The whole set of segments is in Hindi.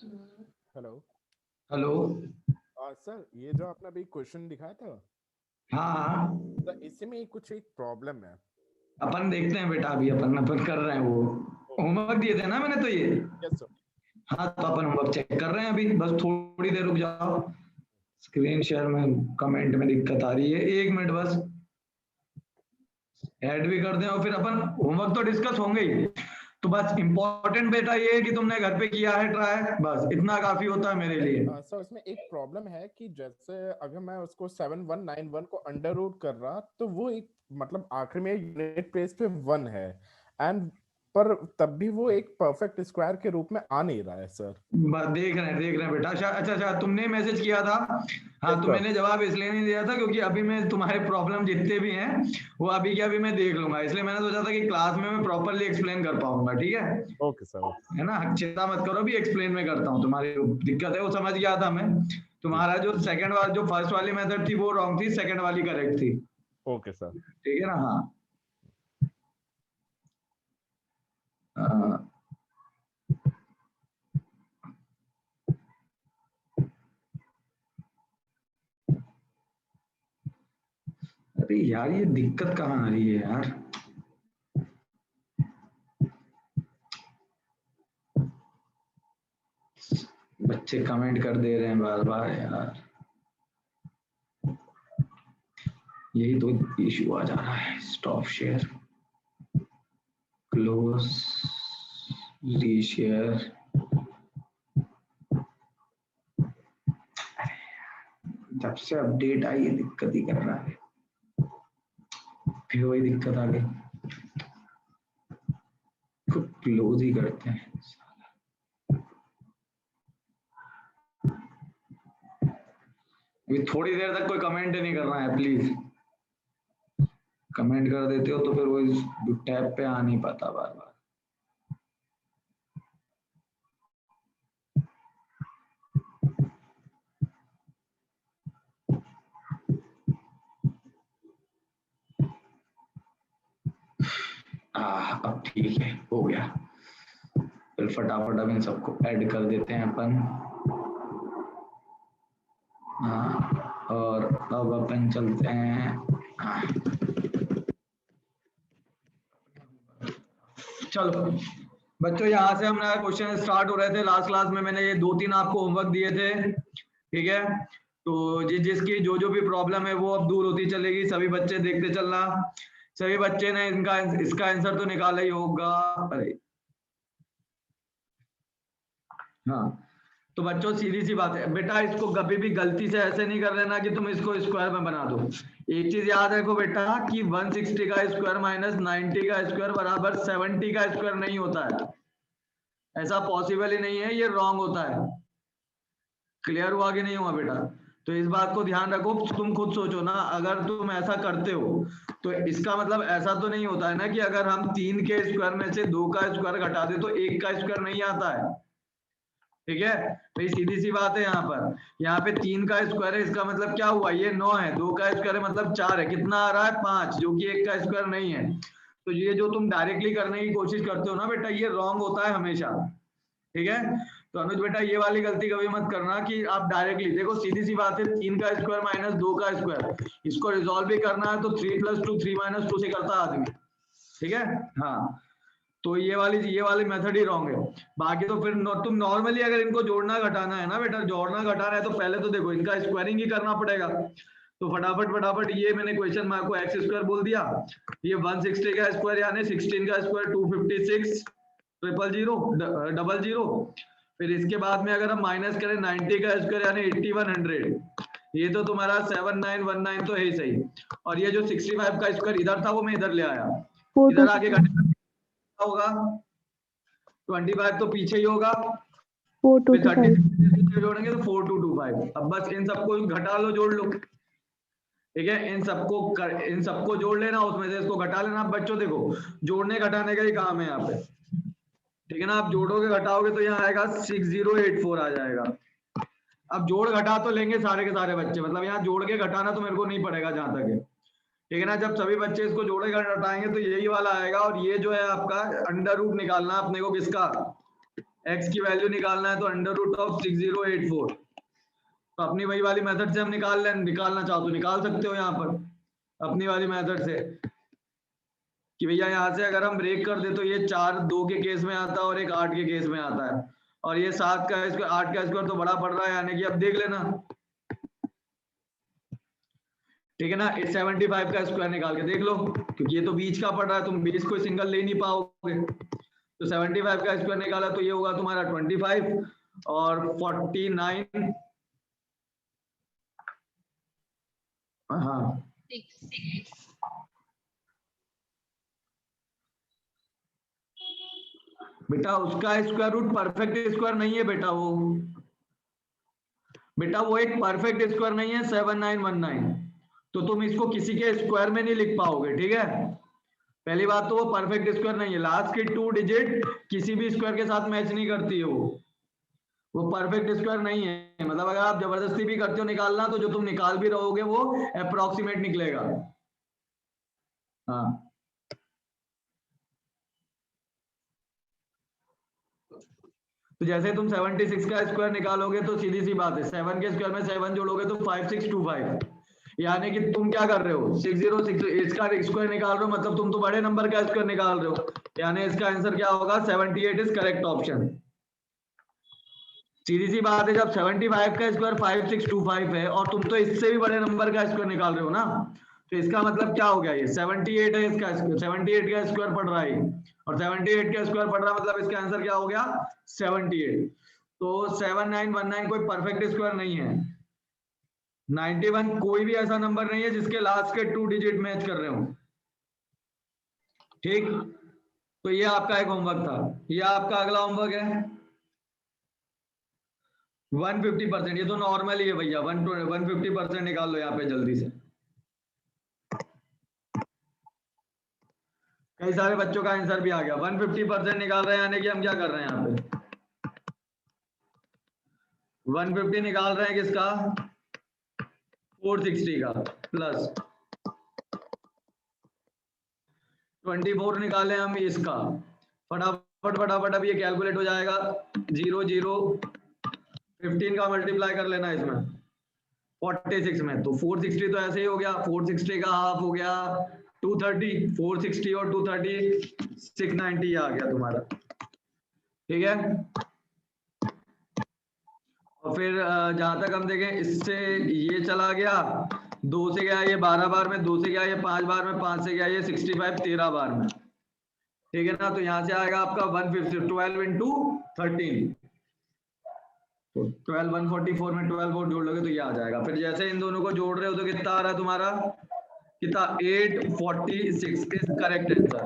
हेलो। हेलो। सर, ये जो आपने अभी क्वेश्चन दिखाया था, हाँ हाँ, सर इसमें कुछ एक प्रॉब्लम है। अपन देखते हैं बेटा, अभी अपन अपन कर रहे हैं वो ओके। होमवर्क दिए थे ना मैंने तो ये। Yes sir. हाँ तो अपन होमवर्क चेक कर रहे हैं अभी, बस थोड़ी देर रुक जाओ। स्क्रीन शेयर में कमेंट में दिक्कत आ रही है, 1 मिनट बस। ऐड भी कर दें और फिर अपन होमवर्क तो डिस्कस होंगे ही। तो बस इम्पोर्टेंट बेटा ये है कि तुमने घर पे किया है ट्राई, बस इतना काफी होता है मेरे लिए। सर इसमें एक प्रॉब्लम है कि जैसे अगर मैं उसको 7191 को अंडर रूट कर रहा तो वो एक मतलब आखिर में यूनिट प्लेस पे 1 है। एंड पर तब भी वो एक परफेक्ट स्क्वायर के रूप में आ नहीं रहा है सर। देख रहे हैं बेटा। अच्छा अच्छा, तुमने मैसेज किया था। हाँ यस तो सर। मैंने जवाब इसलिए नहीं दिया था क्योंकि अभी मैं तुम्हारे प्रॉब्लम जितने भी हैं वो अभी के अभी मैं देख लूंगा, इसलिए मैंने सोचा था कि क्लास में मैं प्रॉपरली एक्सप्लेन कर पाऊंगा। ठीक ओके सर। ओके। है ना, चिंता मत करो, भी एक्सप्लेन में करता हूँ। तुम्हारी जो दिक्कत है वो समझ गया था मैं। जी। तुम्हारा जो सेकंड वाला, जो फर्स्ट वाली मेथड थी वो रॉन्ग थी, सेकंड वाली करेक्ट थी। Okay sir. ठीक है ना। हाँ। अ, अरे यार ये दिक्कत कहाँ आ रही है यार। बच्चे कमेंट कर दे रहे हैं बार बार यार, यही तो इशू आ जा रहा है। Stop share, close, reshare. जब से अपडेट आई ये दिक्कत ही कर रहा है, फिर वही दिक्कत आ गई। क्लोज ही करते हैं। अभी थोड़ी देर तक कोई कमेंट नहीं करना है प्लीज। कमेंट कर देते हो तो फिर वो टैब पे आ नहीं पाता बार बार। अब ठीक है, हो गया। फिर फटाफट अब इन सबको ऐड कर देते हैं अपन। और अब अपन चलते हैं। चलो बच्चों, यहाँ से हमारा क्वेश्चन स्टार्ट हो रहे थे। लास्ट क्लास में मैंने ये 2-3 आपको होमवर्क दिए थे। ठीक है, तो जिसकी जो जो भी प्रॉब्लम है वो अब दूर होती चलेगी। सभी बच्चे देखते चलना। सभी बच्चे ने इनका इसका आंसर तो निकाला ही होगा। अरे हाँ, तो बच्चों सीधी सी बात है बेटा, इसको कभी भी गलती से ऐसे नहीं कर लेना कि तुम इसको स्क्वायर में बना दो। एक चीज याद रखो बेटा कि 160 का स्क्वायर माइनस 90 का स्क्वायर बराबर 70 का स्क्वायर नहीं होता है। ऐसा पॉसिबल ही नहीं है, ये रॉन्ग होता है। क्लियर हुआ कि नहीं हुआ बेटा? तो इस बात को ध्यान रखो। तुम खुद सोचो ना, अगर तुम ऐसा करते हो तो इसका मतलब ऐसा तो नहीं होता है ना कि अगर हम 3 के स्क्वायर में से 2 का स्क्वायर घटा दे तो 1 का स्क्वायर नहीं आता है। ठीक है, तो ये सीधी सी बात है। यहाँ पे 3 का स्क्वायर है, इसका मतलब क्या हुआ, ये 9 है। 2 का स्क्वायर है मतलब 4 है, कितना आ रहा है 5, जो कि 1 का स्क्वायर नहीं है। तो ये जो तुम डायरेक्टली करने की कोशिश करते हो ना बेटा, ये रॉन्ग होता है हमेशा। ठीक है, तो अनुज बेटा ये वाली गलती कभी मत करना कि आप डायरेक्टली देखो। सीधी सी बात है, 3 का स्क्वायर माइनस 2 का स्क्वायर, इसको रिजॉल्व भी करना है तो 3 + 2 3 - 2 से करता है आदमी। ठीक है, हाँ, तो ये वाली मेथड ही रॉन्ग है। बाकी तो फिर तुम नॉर्मली अगर इनको जोड़ना घटाना है ना बेटा, जोड़ना घटाना है तो पहले तो देखो इनका स्क्वायरिंग ही करना पड़ेगा। तो फटाफट फटाफट ये मैंने क्वेश्चन मार्क को एक्स स्क्वायर बोल दिया। ये 160 का स्क्वायर यानी 16 का स्क्वायर 256 000 फिर इसके बाद में अगर हम माइनस करें 90 का स्क्वायर यानी 8100, ये तो तुम्हारा 7919 तो है ही सही। और ये जो 65 का स्क्वायर इधर था वो मैं इधर ले आया, इधर आके घटा होगा 25 तो पीछे ही होगा, फिर 36 जोड़ेंगे तो 4225। अब बस इन सबको घटा लो, जोड़ लो। ठीक है, इन सबको जोड़ लेना, उसमें से इसको घटा लेना। अब बच्चों देखो, जोड़ने घटाने का ही काम है यहाँ पे। ठीक है ना, आप जोड़ोगे घटाओगे तो यहाँ आएगा 6084 आ जाएगा। अब जोड़ घटा तो लेंगे सारे के सारे बच्चे, मतलब यहाँ जोड़ के घटाना तो मेरे को नहीं पड़ेगा जहां तक है। ठीक है ना, जब सभी बच्चे इसको जोड़ेगा घटाएंगे तो यही वाला आएगा। और ये जो है आपका अंडर रूट निकालना अपने को किसका, x की वैल्यू निकालना है तो अंडर रूट ऑफ 6084, तो अपनी वही वाली मेथड से हम निकालना चाहो तो निकाल सकते हो यहाँ पर अपनी वाली मेथड से कि भैया यहाँ से अगर हम ब्रेक कर दे तो ये 4 2 के केस में आता है और एक 8 के केस में आता है, और ये 7 का स्क्वायर 8 का स्क्वायर तो बड़ा पड़ रहा है, यानी कि अब देख लेना, ठीक है ना। 75 का स्क्वायर निकाल के देख लो, क्योंकि ये तो बीच का पड़ रहा है, तुम बीच को सिंगल ले नहीं पाओगे, तो 75 का स्क्वायर निकाला तो ये होगा तुम्हारा 25 और 49, हाँ बेटा उसका स्क्वायर रूट परफेक्ट स्क्वायर नहीं है बेटा, वो एक परफेक्ट स्क्वायर नहीं है 7919, तो तुम इसको किसी के स्क्वायर में नहीं लिख पाओगे, ठीक है। पहली बात तो वो परफेक्ट स्क्वायर नहीं है, लास्ट के 2 डिजिट किसी भी स्क्वायर के साथ मैच नहीं करती है, वो परफेक्ट स्क्वायर नहीं है, मतलब अगर आप जबरदस्ती भी करते हो निकालना तो जो तुम निकाल भी रहोगे वो अप्रोक्सीमेट निकलेगा। हाँ तो जैसे तुम 76 का स्क्वायर निकालोगे तो सीधी सी बात है 7 के स्क्वायर में 7 जोड़ोगे तो 5625, यानी कि तुम क्या कर रहे हो 606 इसका स्क्वायर निकाल रहे हो, मतलब तुम तो बड़े नंबर का स्क्वायर निकाल रहे हो, यानी इसका आंसर क्या होगा 78 इज करेक्ट ऑप्शन। सीधी सी बात है, जब 75 का स्क्वायर 5625 है और तुम तो इससे भी बड़े नंबर का स्क्वायर निकाल रहे हो ना, तो इसका मतलब क्या हो गया, ये 78 है, इसका 78 का स्क्वायर पड़ रहा है और 78 का स्क्वायर पड़ रहा है, मतलब इसका आंसर क्या हो गया 78। तो 7919 कोई परफेक्ट स्क्वायर नहीं है, 91 कोई भी ऐसा नंबर नहीं है जिसके लास्ट के 2 डिजिट मैच कर रहे हो, ठीक। तो ये आपका एक होमवर्क था, ये आपका अगला होमवर्क है 150%, ये तो नॉर्मल ही है भैया, 150% निकाल लो यहाँ पे जल्दी से। कई सारे बच्चों का आंसर भी आ गया, 150% निकाल रहे हैं, यानी कि हम क्या कर रहे हैं यहाँ पे 150 निकाल रहे हैं किसका 460 का प्लस 24 निकाले हम इसका, फटाफट अब ये कैलकुलेट हो जाएगा, 0 0 15 का मल्टीप्लाई कर लेना इसमें 46 में, तो 460 तो ऐसे ही हो गया, 460 का हाफ हो गया 230, 460 और 230 690 आ गया तुम्हारा, ठीक है। और फिर जहां तक हम देखें इससे ये चला गया, 2 से गया ये 12 बार में, 2 से गया ये 5 बार में, 5 से गया ये 65 13 बार में, ठीक है ना। तो यहां से आएगा आपका 150 12 इंटू 13, तो 12 144 में 12 और जोड़ लोगे तो ये आ जाएगा। फिर जैसे इन दोनों को जोड़ रहे हो तो कितना आ रहा है तुम्हारा, कितना 846 इज करेक्ट आंसर।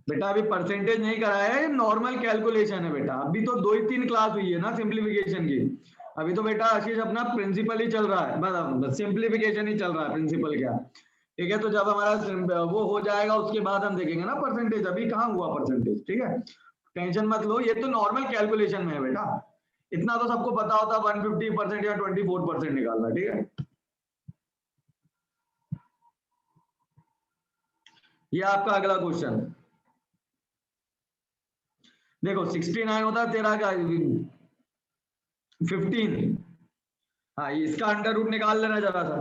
बेटा अभी परसेंटेज नहीं कराया है, नॉर्मल कैलकुलेशन है बेटा, अभी तो 2 ही 3 क्लास हुई है ना सिंप्लीफिकेशन की, अभी तो बेटा आशीष अपना प्रिंसिपल ही चल रहा है, मतलब सिंप्लीफिकेशन ही चल रहा है, प्रिंसिपल क्या, ठीक है। तो जब हमारा वो हो जाएगा उसके बाद हम देखेंगे ना परसेंटेज, अभी कहाँ हुआ परसेंटेज, ठीक है, टेंशन मत लो, ये तो नॉर्मल कैलकुलेशन में है बेटा, इतना तो सबको पता होता 150% या 24% निकालना, ठीक है। ये आपका अगला क्वेश्चन देखो, 69 होता है तेरा का 15, हाँ इसका अंडर रूट निकाल लेना जरा सा,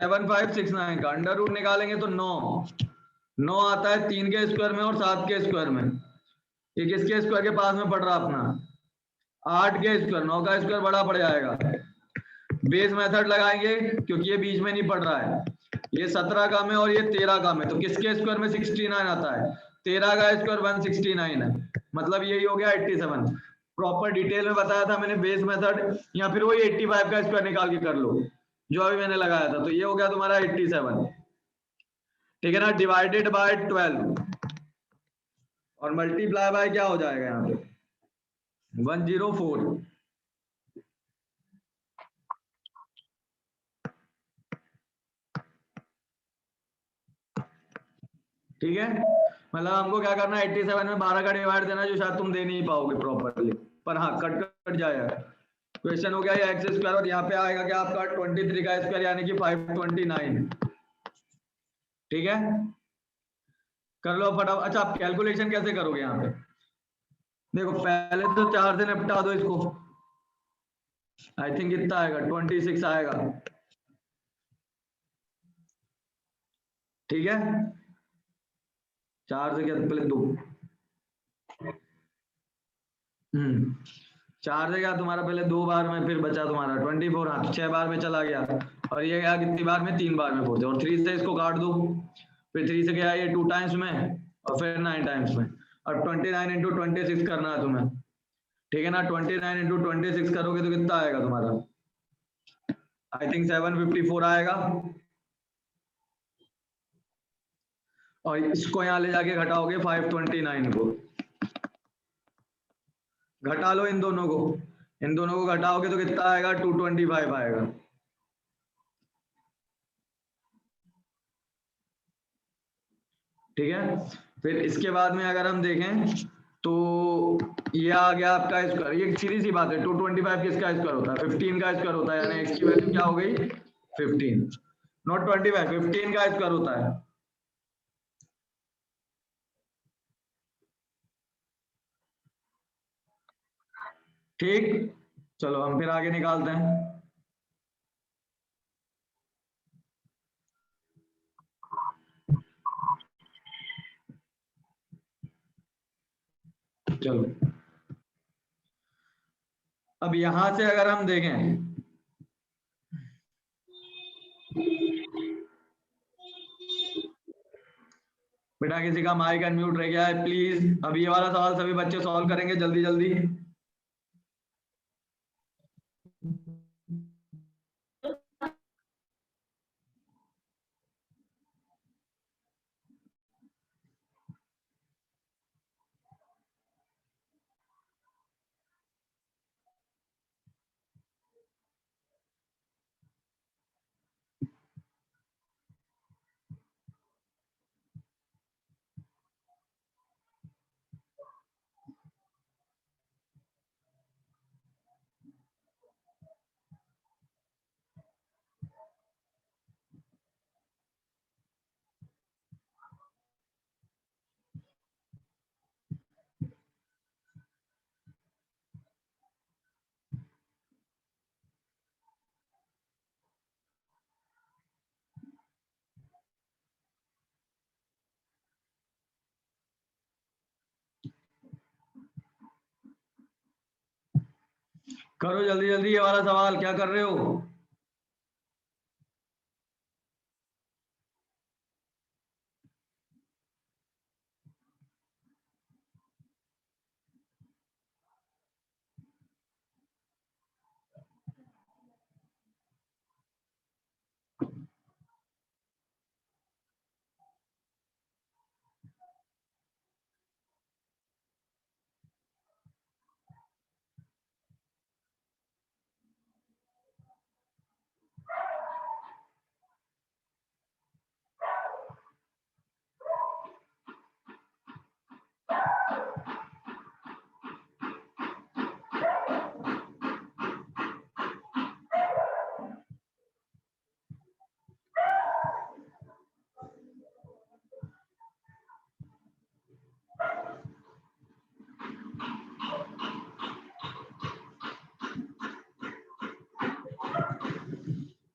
7569 का अंडर रूट निकालेंगे तो 9 आता है 3 के स्क्वायर में और 7 के स्क्वायर में, ये किसके स्क्वायर के पास में पड़ रहा अपना 8 के स्क्वायर, 9 का स्क्वायर बड़ा पड़ जाएगा, बेस मेथड लगाएंगे क्योंकि ये बीच में नहीं पड़ रहा है, ये 17 का में और ये 13 का में, तो किसके स्क्वायर में 69 आता है, 13 का स्क्वायर 169 है, मतलब यही हो गया 87। प्रॉपर डिटेल में बताया था मैंने बेस मेथड, या फिर वही 85 का स्क्वायर निकाल के कर लो जो अभी मैंने लगाया था, तो ये हो गया तुम्हारा 87, ठीक है ना, डिवाइडेड बाय 12 और मल्टीप्लाई बाय क्या हो जाएगा यहाँ पे 104, ठीक है। मतलब हमको क्या करना है 87 में 12 का डिवाइड देना, जो शायद तुम दे नहीं पाओगे प्रॉपरली, पर हाँ कट जाएगा। क्वेश्चन हो गया ये एक्स स्क्वायर और यहाँ पे आएगा क्या आपका 23 का स्क्वायर यानी कि 529, ठीक है, कर लो फटाफट। अच्छा आप कैलकुलेशन कैसे करोगे यहाँ पे? देखो पहले तो 4 से निपटा दो इसको, आई थिंक कितना आएगा, 26 आएगा, ठीक है। 4 से क्या, पहले 2, 4 से क्या तुम्हारा, पहले 2 बार में, फिर बचा तुम्हारा 24, हाँ 6 बार में चला गया, और ये गया कितनी बार में, 3 बार में 4 से, और 3 से इसको काट दो, फिर 3 से गया ये 2 टाइम्स में, और फिर 9 टाइम्स में, और 29 इंटू 26 करना है तुम्हें, ठीक है ना। 29 इंटू 26 करोगे तो कितना आएगा तुम्हारा, आई थिंक 754 आएगा, और इसको यहाँ ले जाके घटाओगे 529 को, घटा लो इन दोनों को घटाओगे तो कितना आएगा, 225 आएगा, ठीक है। फिर इसके बाद में अगर हम देखें तो ये आ गया आपका स्क्वायर, ये सीधी सी बात है, 225 किसका स्क्वायर होता है, 15 का स्क्वायर होता है, यानी x की वैल्यू क्या हो गई, 15, नॉट 25, 15 का स्क्वायर होता है, ठीक। चलो हम फिर आगे निकालते हैं। चलो अब यहां से अगर हम देखें, बेटा किसी का माइक अनम्यूट रह गया है प्लीज, अब ये वाला सवाल सभी बच्चे सॉल्व करेंगे जल्दी जल्दी। करो जल्दी जल्दी ये वाला सवाल, क्या कर रहे हो?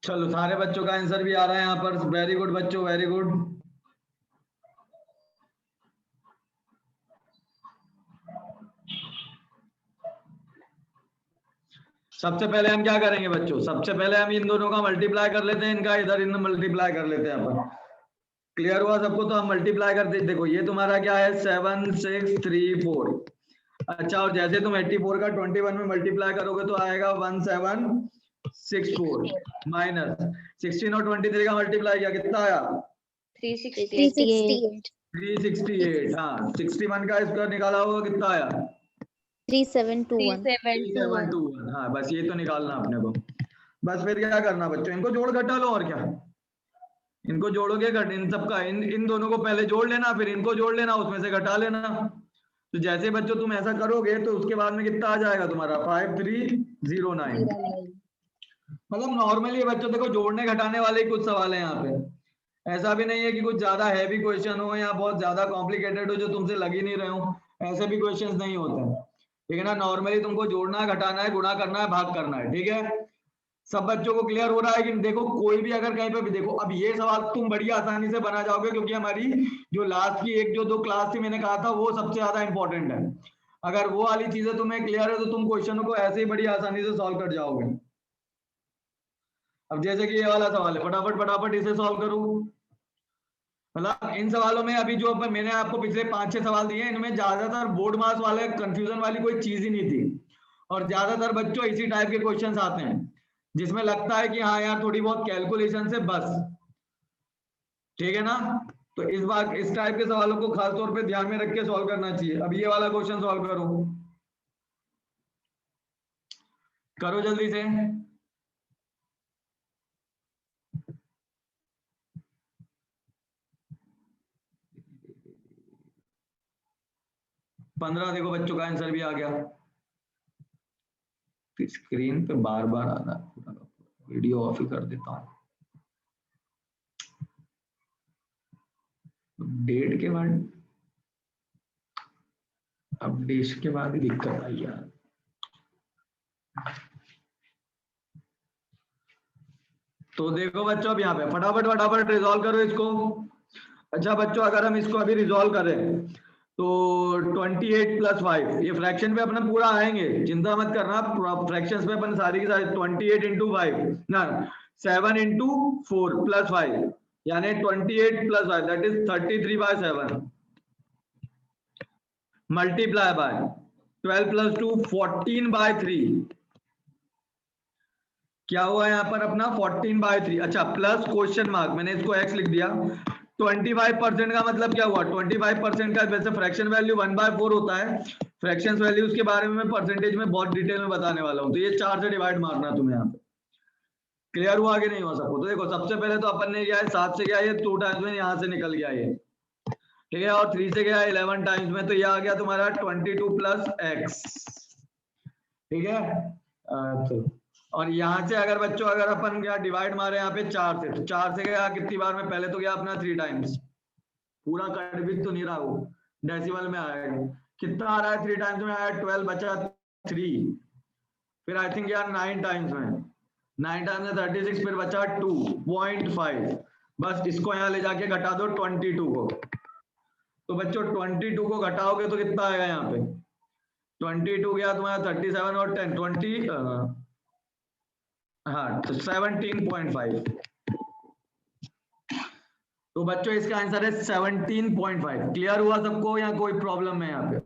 चलो सारे बच्चों का आंसर भी आ रहा है यहाँ पर, वेरी गुड बच्चों, वेरी गुड। सबसे पहले हम क्या करेंगे बच्चों, सबसे पहले हम इन दोनों का मल्टीप्लाई कर लेते हैं, इनका इधर इन मल्टीप्लाई कर लेते हैं अपन। क्लियर हुआ सबको? तो हम मल्टीप्लाई करते, देखो ये तुम्हारा क्या है, 7634। अच्छा, और जैसे तुम 84 का 21 में मल्टीप्लाई करोगे तो आएगा 1764 माइनस 16 और 23 का मल्टीप्लाई किया, कितना आया, 368। हाँ 61 का स्क्वायर निकाला होगा, कितना आया, 3721। हाँ बस ये तो निकालना अपने को। बस फिर क्या करना बच्चों, इनको जोड़ घटा लो, और क्या, इनको जोड़ोगे इन सबका, इन दोनों को पहले जोड़ लेना, फिर इनको जोड़ लेना, उसमें से घटा लेना। तो जैसे बच्चों तुम ऐसा करोगे तो उसके बाद में कितना आ जाएगा तुम्हारा, 5309। मतलब नॉर्मली बच्चों देखो जोड़ने घटाने वाले ही कुछ सवाल है यहाँ पे, ऐसा भी नहीं है कि कुछ ज्यादा हैवी क्वेश्चन हो या बहुत ज्यादा कॉम्प्लिकेटेड हो जो तुमसे लग ही नहीं रहे हो, ऐसे भी क्वेश्चंस नहीं होते हैं, ठीक है ना। नॉर्मली तुमको जोड़ना, घटाना है, गुणा करना है, भाग करना है, ठीक है। सब बच्चों को क्लियर हो रहा है कि देखो कोई भी अगर कहीं पे भी देखो, अब ये सवाल तुम बड़ी आसानी से बना जाओगे क्योंकि हमारी जो लास्ट की एक जो 2 क्लास थी मैंने कहा था वो सबसे ज्यादा इंपॉर्टेंट है। अगर वो वाली चीजें तुम्हें क्लियर है तो तुम क्वेश्चनों को ऐसे ही बड़ी आसानी से सॉल्व कर जाओगे। अब जैसे कि ये वाला सवाल है, फटाफट फटाफट इसे सॉल्व करो। मतलब इन सवालों में अभी जो मैंने आपको पिछले 5-6 सवाल दिए इनमें ज्यादातर बोर्ड मास वाले कंफ्यूजन वाली कोई चीज ही नहीं थी, और ज्यादातर बच्चों इसी टाइप के क्वेश्चंस आते हैं जिसमें लगता है कि हाँ यार थोड़ी बहुत कैलकुलेशन से बस, ठीक है ना। तो इस बार इस टाइप के सवालों को खास तौर पे ध्यान में रख के सॉल्व करना चाहिए। अब ये वाला क्वेश्चन सॉल्व करो, करो जल्दी से। पंद्रह देखो बच्चों का आंसर भी आ गया। स्क्रीन पे बार बार आ रहा है, वीडियो ऑफ ही कर देता हूँ। डेट के बाद, अपडेट के बाद ही दिक्कत आई यार। तो देखो बच्चों अब यहाँ पे फटाफट फटाफट रिजॉल्व करो इसको। अच्छा बच्चों अगर हम इसको अभी रिजॉल्व करें तो 28 + 5 ये फ्रैक्शन पे अपना पूरा आएंगे, चिंता मत करना, फ्रैक्शंस पे अपन सारी की सारी 28 × 5 ना 7 × 4 + 5 यानी 28 + 5 दैट इज 33/7 मल्टीप्लाई बाय 12 + 2 14/3 क्या हुआ यहाँ पर अपना 14/3। अच्छा प्लस क्वेश्चन मार्क, मैंने इसको x लिख दिया। 25% का मतलब क्या हुआ, 25% का वैसे फ्रैक्शन वैल्यू 1/4 होता है, फ्रैक्शंस वैल्यूज के बारे में मैं परसेंटेज में बहुत डिटेल में बताने वाला हूँ। तो ये 4 से डिवाइड मारना तुम्हें यहाँ पे। क्लियर हुआ कि नहीं हुआ सबको। तो देखो सबसे पहले तो अपन ने क्या है 7 से गया ये 2 टाइम्स में यहाँ से निकल गया ये, ठीक है, और 3 से गया 11 टाइम्स में, तो ये आ गया तुम्हारा 22 + x, ठीक है। तो और यहाँ से अगर बच्चों अगर अपन क्या डिवाइड मारे यहाँ पे 4 से, तो 4 से गया कितनी बार में, पहले तो गया अपना 3 टाइम्स, पूरा कट भी तो नहीं रहा वो डेसिमल में आएगा, कितना आ रहा है 3 टाइम्स में आया 12 बचा 3, फिर आई थिंक यार 9 टाइम्स में, 9 टाइम्स में 36, फिर बचा 2.5, बस इसको यहाँ ले जाके घटा दो 22 को। तो बच्चों 22 को घटाओगे तो कितना आएगा यहाँ पे, 22 गया तुम्हारा 37 और 10 20 हाँ तो 17.5। तो बच्चों इसका आंसर है 17.5। क्लियर हुआ सबको या कोई प्रॉब्लम है यहाँ पे।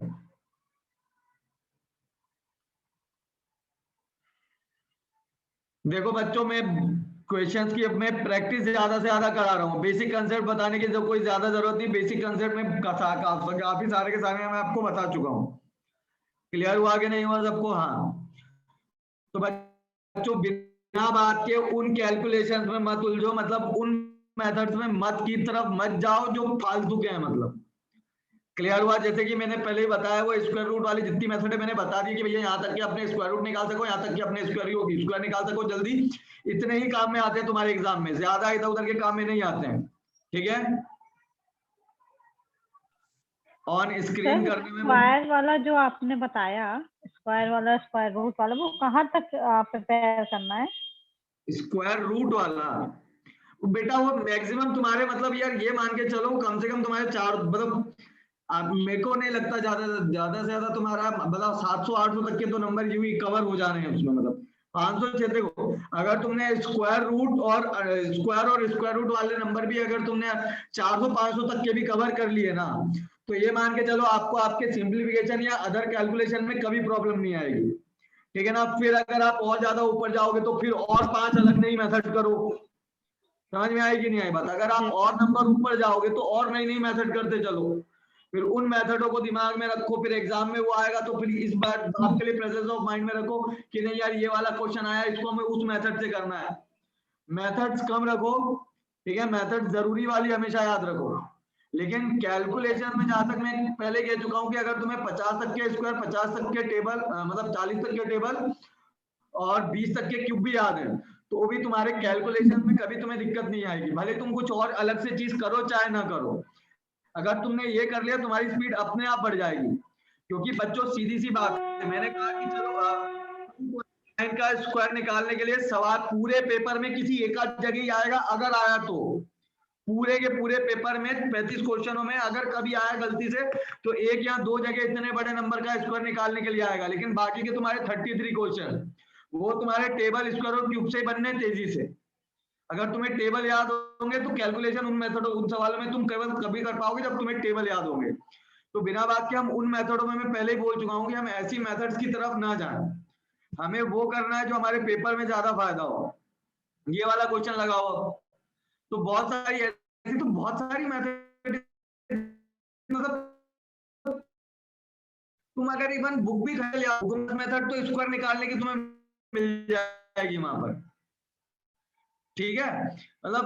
देखो बच्चों मैं क्वेश्चंस की अब मैं प्रैक्टिस ज्यादा से ज्यादा करा रहा हूँ, बेसिक कंसेप्ट बताने की जो कोई ज्यादा जरूरत नहीं, बेसिक कंसेप्ट में काफी सारे के सारे मैं आपको बता चुका हूँ। क्लियर हुआ कि नहीं हुआ सबको। हाँ तो बच्चों बिना बात के उन कैलकुलेशंस में मत उलझो, मतलब उन मेथड्स में मत की तरफ मत जाओ जो फालतू के हैं। मतलब क्लियर हुआ, जैसे कि मैंने पहले ही बताया वो स्क्वायर रूट वाली जितनी मेथड है मैंने बता दी कि भैया यहाँ तक कि अपने स्क्वायर रूट निकाल सको, यहाँ तक कि अपने स्क्वायर निकाल सको जल्दी, इतने ही काम में आते हैं तुम्हारे एग्जाम में, ज्यादा इधर उधर के काम में नहीं आते हैं, ठीक है। ऑन स्क्रीन करने में स्क्वायर वाला जो आपने बताया, स्क्वायर वाला स्क्वायर रूट वाला, वो कहाँ तक प्रिपेयर करना है? स्क्वायर रूट वाला बेटा वो मैक्सिमम तुम्हारे मतलब यार ये मान के चलो कम से कम तुम्हारे 4 मतलब मेरे को नहीं लगता ज्यादा से ज्यादा तुम्हारा मतलब 700-800 तक के तो नंबर यूं ही कवर हो जाने हैं उसमें, मतलब 500 देखो अगर तुमने स्क्वायर और स्क्वायर रूट वाले नंबर भी अगर तुमने 400-500 तक के भी कवर कर लिए ना, तो ये मान के चलो आपको आपके सिंप्लीफिकेशन या अदर कैलकुलेशन में कभी प्रॉब्लम नहीं आएगी, ठीक है ना। फिर अगर आप और ज्यादा ऊपर जाओगे तो फिर और 5 अलग नई मेथड करो, समझ में आएगी नहीं आई बात। अगर आप और नंबर ऊपर जाओगे तो और नई नई मेथड करते चलो, फिर उन मेथडों को दिमाग में रखो, फिर एग्जाम में वो आएगा तो फिर इस बार आपके लिए प्रेजेंस ऑफ माइंड में रखो कि नहीं यार ये वाला क्वेश्चन आया इसको हमें उस मेथड से करना है। मेथड्स कम रखो, ठीक है, मेथड जरूरी वाली हमेशा याद रखो, लेकिन कैलकुलेशन में जहां तक मैं पहले कह चुका हूं कि अगर तुम्हें 50 तक के स्क्वायर, 50 तक के टेबल मतलब 40 तक के टेबल और 20 तक के क्यूब भी याद है तो भी तुम्हारे कैलकुलेशन में कभी तुम्हें दिक्कत नहीं आएगी, भले तुम कुछ और अलग से चीज करो चाहे ना करो। अगर तुमने ये कर लिया तुम्हारी स्पीड अपने आप बढ़ जाएगी। क्योंकि बच्चों सीधी सी बात है, मैंने कहा कि चलो का स्क्वायर निकालने के लिए सवाल पूरे पेपर में किसी एक आध जगह ही आएगा, अगर आया तो पूरे के पूरे पेपर में 35 क्वेश्चनों में अगर कभी आया गलती से तो एक या दो जगह इतने बड़े नंबर का स्क्वायर निकालने के लिए आएगा। लेकिन बाकी के तुम्हारे 33 क्वेश्चन वो तुम्हारे टेबल स्क्वायर और क्यूब से ही बनने तेजी से। अगर तुम्हें टेबल याद होंगे तो कैलकुलेशन उन मेथडों उन सवालों में तुम केवल कभी कर पाओगे जब तुम्हें टेबल याद होंगे। तो बिना बात के हम उन मेथडों में मैं पहले ही बोल चुका हूं कि हम ऐसी मेथड्स की तरफ ना जाएं, हमें वो करना है जो हमारे पेपर में ज्यादा फायदा हो। ये वाला क्वेश्चन लगाओ, तो बहुत सारी ऐसी तो बहुत सारी मेथड, मतलब तुम अगर इवन बुक भी खरीद लिया मेथड तो स्क्वायर निकालने की तुम्हें मिल जाएगी वहां पर, ठीक है। मतलब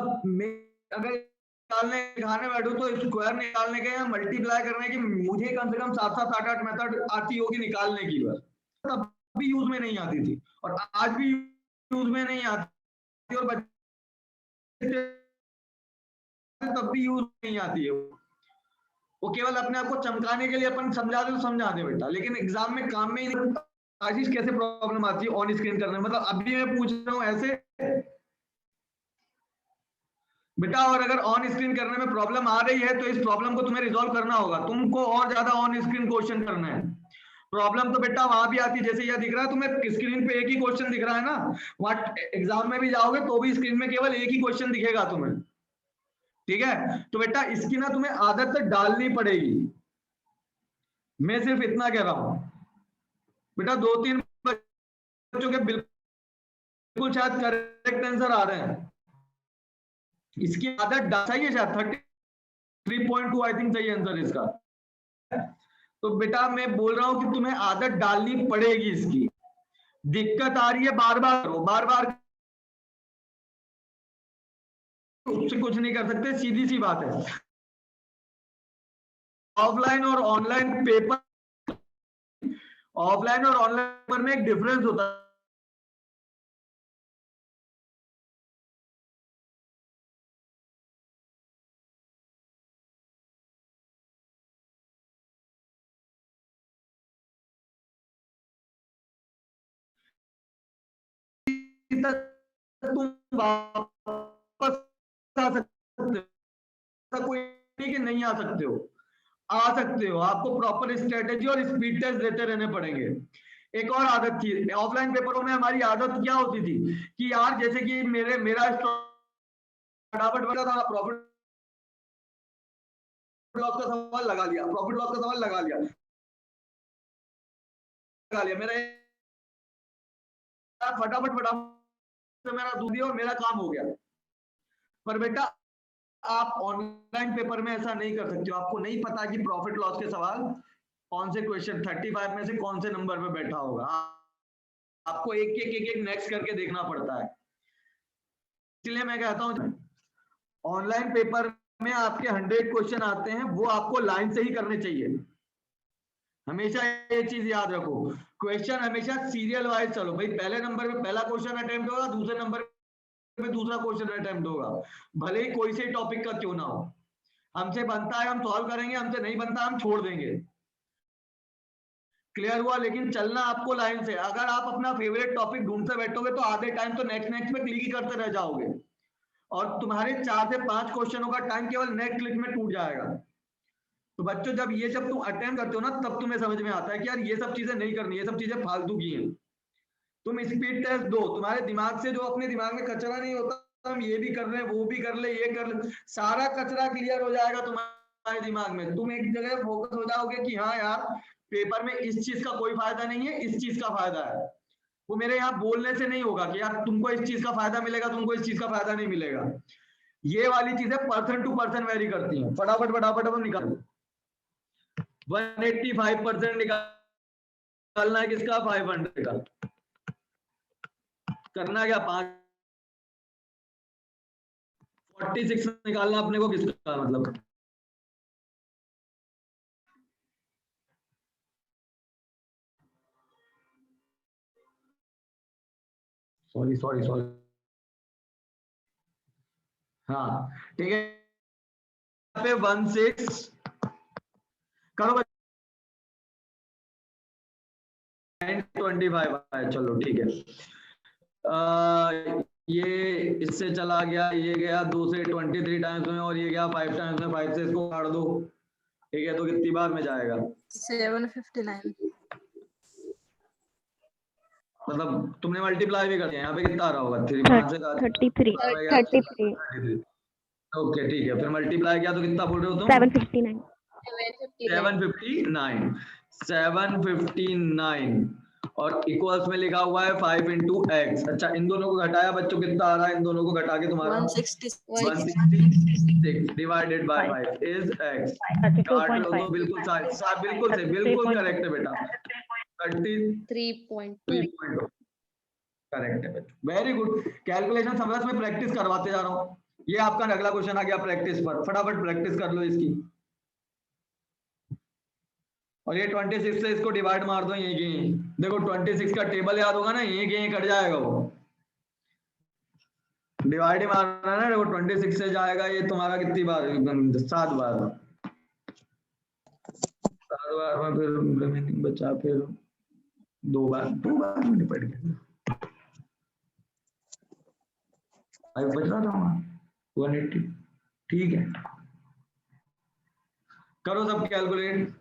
अगर निकालने दिखाने बैठो तो स्क्वायर निकालने के या मल्टीप्लाई करने की मुझे कम से कम 7-8 मेथड आती होगी निकालने की, बस तब भी यूज में नहीं आती थी और आज भी यूज में नहीं आती, और बच्चे तब भी यूज नहीं आती है। वो केवल अपने आप को चमकाने के लिए अपन समझा दे तो समझा दे बेटा, लेकिन एग्जाम में काम में ही नहीं। आशीष कैसे प्रॉब्लम आती है ऑन स्क्रीन करने में, मतलब अभी मैं पूछ रहा हूँ ऐसे बेटा, और अगर ऑन स्क्रीन करने में प्रॉब्लम आ रही है तो इस प्रॉब्लम को तुम्हें रिजॉल्व करना होगा, तुमको और ज्यादा ऑन स्क्रीन क्वेश्चन करना है। प्रॉब्लम तो बेटा वहां भी आती है, जैसे यह दिख रहा है तुम्हें स्क्रीन पे एक ही क्वेश्चन दिख रहा है ना, वहां एग्जाम में भी जाओगे तो भी स्क्रीन में केवल एक ही क्वेश्चन दिखेगा तुम्हें, ठीक है। तो बेटा इसकी ना तुम्हें आदत डालनी पड़ेगी, मैं सिर्फ इतना कह रहा हूं बेटा। 2-3 बच्चों के बिल्कुल शायद करेक्ट आंसर आ रहे हैं, इसकी आदत चाहिए, शायद 33.2 आई थिंक सही आंसर इसका। तो बेटा मैं बोल रहा हूं कि तुम्हें आदत डालनी पड़ेगी इसकी। दिक्कत आ रही है बार बार करो, बार बार उससे कुछ नहीं कर सकते, सीधी सी बात है। ऑफलाइन और ऑनलाइन पेपर, ऑफलाइन और ऑनलाइन पेपर में एक डिफरेंस होता है। तुम वापस आ सकते हो, कोई नहीं कि नहीं आ सकते हो, आ सकते हो। आपको प्रॉपर स्ट्रेटेजी और स्पीड टेस्ट देते रहने पड़ेंगे। एक और आदत थी ऑफलाइन पेपरों में, हमारी आदत क्या होती थी कि यार जैसे कि मेरा फटाफट बना था, प्रॉफिट लॉस का सवाल लगा लिया, प्रॉफिट लॉस का सवाल लगा लिया मेरा फटाफट मेरा दूध दिया और मेरा काम हो गया। पर बेटा आप ऑनलाइन पेपर में ऐसा नहीं कर सकते हो, आपको नहीं पता कि प्रॉफिट लॉस के सवाल कौन से क्वेश्चन 35 में से कौन से नंबर पे बैठा होगा, आपको एक नेक्स्ट करके देखना पड़ता है। इसलिए मैं कहता हूं ऑनलाइन पेपर में आपके 100 क्वेश्चन आते हैं वो आपको लाइन से ही करने चाहिए। हमेशा ये चीज याद रखो, क्वेश्चन हमेशा सीरियल वाइज चलो भाई, पहले नंबर पे पहला क्वेश्चन अटेम्प्ट होगा, दूसरे नंबर पे दूसरा क्वेश्चन अटेम्प्ट होगा, भले ही कोई से टॉपिक का क्यों ना हो। हमसे बनता है हम सॉल्व करेंगे, हमसे नहीं बनता हम छोड़ देंगे, क्लियर हुआ। लेकिन चलना आपको लाइन से। अगर आप अपना फेवरेट टॉपिक ढूंढते बैठोगे तो आधे टाइम तो नेक्स्ट पे क्लिक ही करते रह जाओगे और तुम्हारे 4 से 5 क्वेश्चनों का टाइम केवल नेक्स्ट क्लिक में टूट जाएगा। तो बच्चों जब ये सब तुम अटेम्प्ट करते हो ना तब तुम्हें समझ में आता है कि यार ये सब चीजें नहीं करनी, ये सब चीजें फालतू की हैं। तुम स्पीड टेस्ट दो, तुम्हारे दिमाग से जो अपने दिमाग में कचरा नहीं होता, हम ये भी कर रहे हैं वो भी कर ले ये कर ले, सारा कचरा क्लियर हो जाएगा तुम्हारे दिमाग में। तुम एक जगह फोकस हो जाओगे कि हाँ यार पेपर में इस चीज का कोई फायदा नहीं है, इस चीज का फायदा है। वो मेरे यहाँ बोलने से नहीं होगा कि यार तुमको इस चीज का फायदा मिलेगा, तुमको इस चीज का फायदा नहीं मिलेगा। ये वाली चीजें पर्सन टू पर्सन वेरी करती हैं। फटाफट फटाफट हम निकालो, 185% निकालना है किसका, 500 का। करना क्या 46 निकालना अपने को किसका, मतलब सॉरी हाँ ठीक है, यहाँ पे 16 करो 925 आया, चलो ठीक है। ये इससे चला गया, ये गया 2 से 23 टाइम्स में, और ये गया 5 टाइम्स में, 5 से इसको काट दो, ठीक है, तो कितनी बार में जाएगा? 759। मतलब तुमने मल्टीप्लाई भी कर दिया, यहाँ पे कितना आ रहा होगा? 3 5 से 33। ओके ठीक है, फिर मल्टीप्लाई किया तो कितना बोल रहे हो तुम? 759। 759 और इक्वल्स में लिखा हुआ है 5 into x। अच्छा, इन दोनों को घटाया बच्चों, कितना आ रहा है इन दोनों को घटा के तुम्हारा? 166 डिवाइडेड बाय 5 इज x। काट लो तो बिल्कुल बिल्कुल से बिल्कुल करेक्ट है बेटा, 33.2 करेक्ट है बेटा, वेरी गुड। कैलकुलेशन समझ में प्रैक्टिस करवाते जा रहा हूँ। ये आपका अगला क्वेश्चन आ गया प्रैक्टिस पर, फटाफट प्रैक्टिस कर लो इसकी। और ये 26 से इसको डिवाइड मार दो, यहीं देखो 26 का टेबल याद होगा ना, यहीं कट जाएगा वो, डिवाइड ही मारना है ना। देखो 26 से जाएगा ये तुम्हारा कितनी बार? 7 बार। 7 बार में फिर रिमेनिंग बचा, फिर 2 बार में निपट गया। बच रहा था 180, ठीक है। करो सब कैलकुलेट।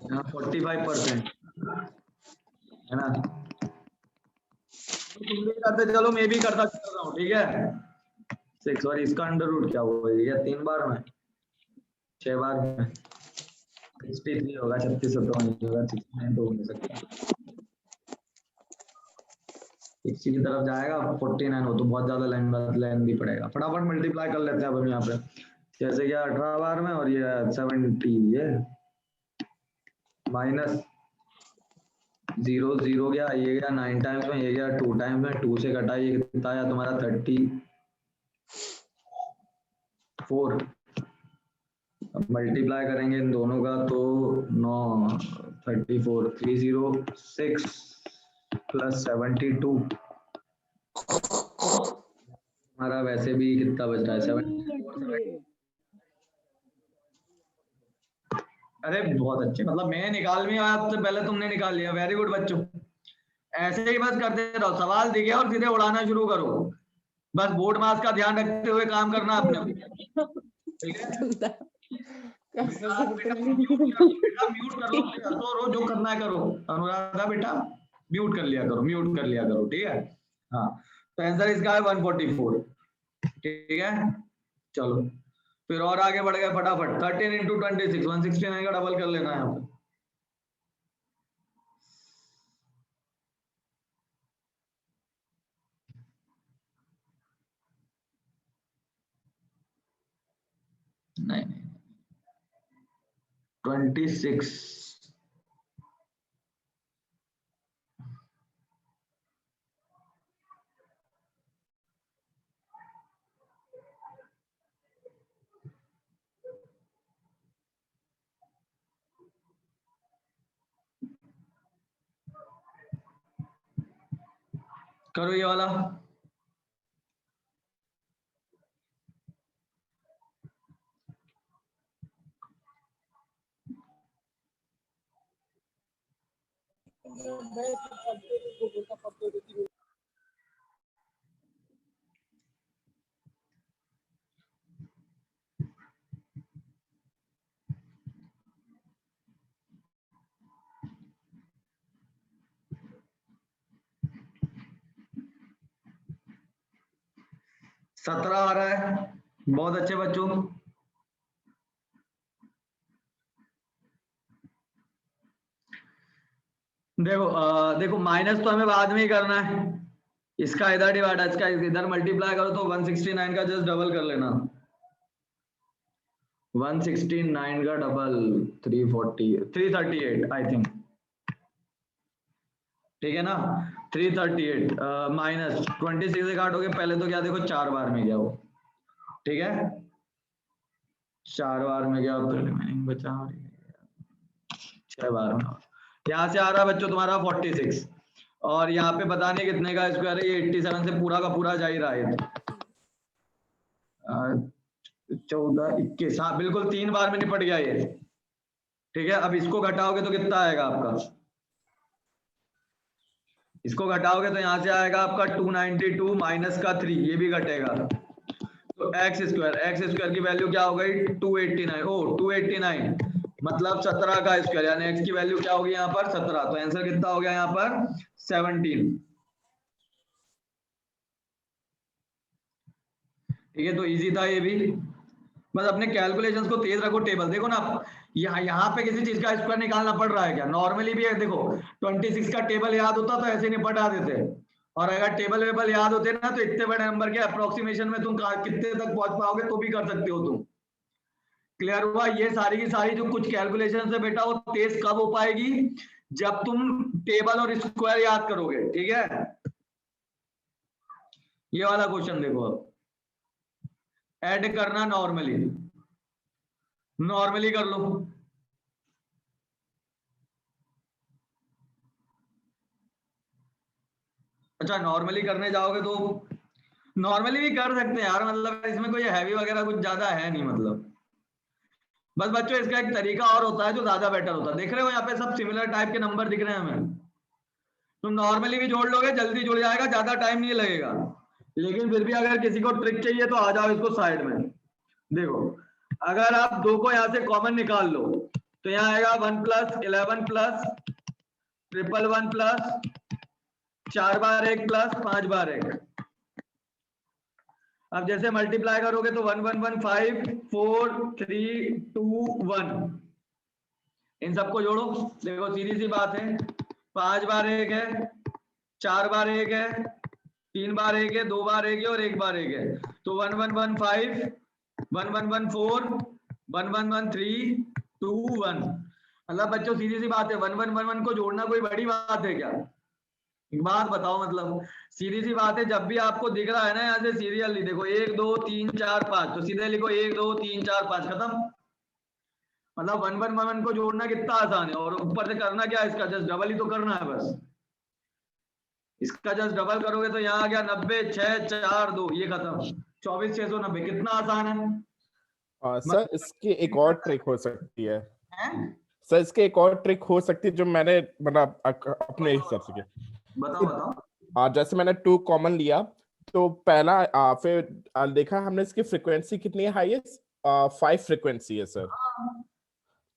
यहाँ 45% है ना। तुम भी करते चलो, मैं भी करता चल रहा हूँ, ठीक है। 6 और इसका अंडर रूट क्या होगा? ये 3 बार में, 6 बार में 63 होगा, 36 तो नहीं होगा, 69 तो हो नहीं सकता। 60 की तरफ जाएगा, 49 हो तो बहुत ज्यादा लाइन भी पड़ेगा। फटाफट मल्टीप्लाई कर लेते हैं अब हम यहाँ पे, जैसे कि 18 बार में और ये 70, ये माइनस 0 0 गया, ये गया 9 टाइम्स में, ये गया 2 टाइम्स में, 2 से घटा ये कितना आया तुम्हारा? 34। अब मल्टीप्लाई करेंगे इन दोनों का तो 9 34 306 प्लस 72, हमारा वैसे भी कितना बच रहा है? 74। अरे बहुत अच्छे, मतलब मैं निकाल भी आया तो पहले तुमने निकाल लिया, वेरी गुड बच्चों। ऐसे ही बस करते रहो, सवाल दिखे और सीधे उड़ाना शुरू करो, बस बोर्ड मास का ध्यान रखते हुए काम करना आपने, ठीक है। म्यूट कर लो, जो करना है करो। अनुराधा बेटा म्यूट कर लिया करो, ठीक है। हाँ, तो आंसर इसका है 144, ठीक है। चलो फिर और आगे बढ़ गए फटाफट। 13 into 26 169 का डबल कर लेना है यहाँ पे। नहीं 26 करो ये वाला। सत्रह आ रहा है, बहुत अच्छे बच्चों। देखो माइनस तो हमें बाद में ही करना है, इसका इधर डिवाइड है, इसका इधर मल्टीप्लाई करो तो 169 का जस्ट डबल कर लेना। 169 का डबल 338 आई थिंक, ठीक है ना। 338 माइनस 26 से काटोगे पहले तो क्या देखो 4 बार में गया वो, ठीक है। 4 बार में गया, तो रिमेनिंग बचा 6 बार में। यहाँ से आ रहा है बच्चों तुम्हारा 46 और यहाँ पे पता नहीं कितने का स्क्वायर है, ये 87 से पूरा का पूरा जा ही रहा है। 14 21, हाँ बिल्कुल 3 बार में निपट गया ये। ठीक है, अब इसको घटाओगे तो कितना आएगा आपका, इसको घटाओगे तो यहाँ से आएगा आपका 292 माइनस का 3, ये भी घटेगा तो एक्स स्क्वायर की वैल्यू क्या हो गई 289, ओ 289 मतलब 17 का स्क्वायर, यानी एक्स की वैल्यू क्या होगी यहाँ पर 17, तो आंसर कितना हो गया यहाँ पर 17। ठीक है, तो इजी था ये भी, बस अपने कैलकुलेशंस को तेज रखो। टेबल देखो ना, यहाँ पे किसी चीज का स्क्वायर निकालना पड़ रहा है क्या, नॉर्मली भी है देखो 26 का टेबल याद होता तो ऐसे निपटा देते, और अगर टेबल वेबल याद होते ना तो इतने बड़े नंबर के अप्रोक्सीमेशन में तुम कितने तक पहुंच पाओगे तो भी कर सकते हो तुम। क्लियर हुआ, ये सारी की सारी जो कुछ कैलकुलेशन है बेटा वो तेज कब हो पाएगी, जब तुम टेबल और स्क्वायर याद करोगे। ठीक है, ये वाला क्वेश्चन देखो, अब ऐड करना नॉर्मली कर लो। अच्छा, नॉर्मली करने जाओगे तो नॉर्मली भी कर सकते हैं यार, मतलब इसमें कोई हैवी वगैरह कुछ ज्यादा है नहीं, मतलब बस बच्चों इसका एक तरीका और होता है जो ज्यादा बेटर होता है। देख रहे हो यहाँ पे सब सिमिलर टाइप के नंबर दिख रहे हैं हमें, तुम नॉर्मली भी जोड़ लोगे जल्दी जुड़ जाएगा, ज्यादा टाइम नहीं लगेगा। लेकिन फिर भी अगर किसी को ट्रिक चाहिए तो आ जाओ इसको साइड में। देखो अगर आप 2 को यहाँ से कॉमन निकाल लो तो यहाँ आएगा 1 प्लस 11 प्लस 111 प्लस 4 बार 1 प्लस 5 बार 1। अब जैसे मल्टीप्लाई करोगे तो 1 1 1 5 4 3 2 1, इन सबको जोड़ो। देखो सीधी सी बात है, 5 बार 1 है, 4 बार 1 है, 3 बार 1 है, 2 बार 1 है और 1 बार 1 है, तो 1 1 1 5 1 1 1 4 1 1 1 3 2 1। मतलब बच्चों सीधी सी बात है, 1 1 1 1 को जोड़ना कोई बड़ी बात है क्या, एक बात बताओ, मतलब सीधी सी बात है। जब भी आपको दिख रहा है ना यहाँ से सीरियली देखो 1 2 3 4 5, तो सीधे लिखो 1 2 3 4 5 खत्म। मतलब 1 1 1 को जोड़ना कितना आसान है, और ऊपर से करना क्या है, इसका जस्ट डबल ही तो करना है बस। इसका जस्ट डबल करोगे तो यहाँ आ गया 90 6 4 2, ये खत्म 24 690, कितना आसान है। सर इसकी एक और ट्रिक हो सकती है, हैं? सर इसके एक और ट्रिक हो सकती है जो मैंने मतलब अपने हिसाब से किया। बताओ। जैसे मैंने 2 कॉमन लिया तो पहला फिर देखा हमने इसकी फ्रीक्वेंसी कितनी है, हाईएस्ट 5 फ्रीक्वेंसी है सर।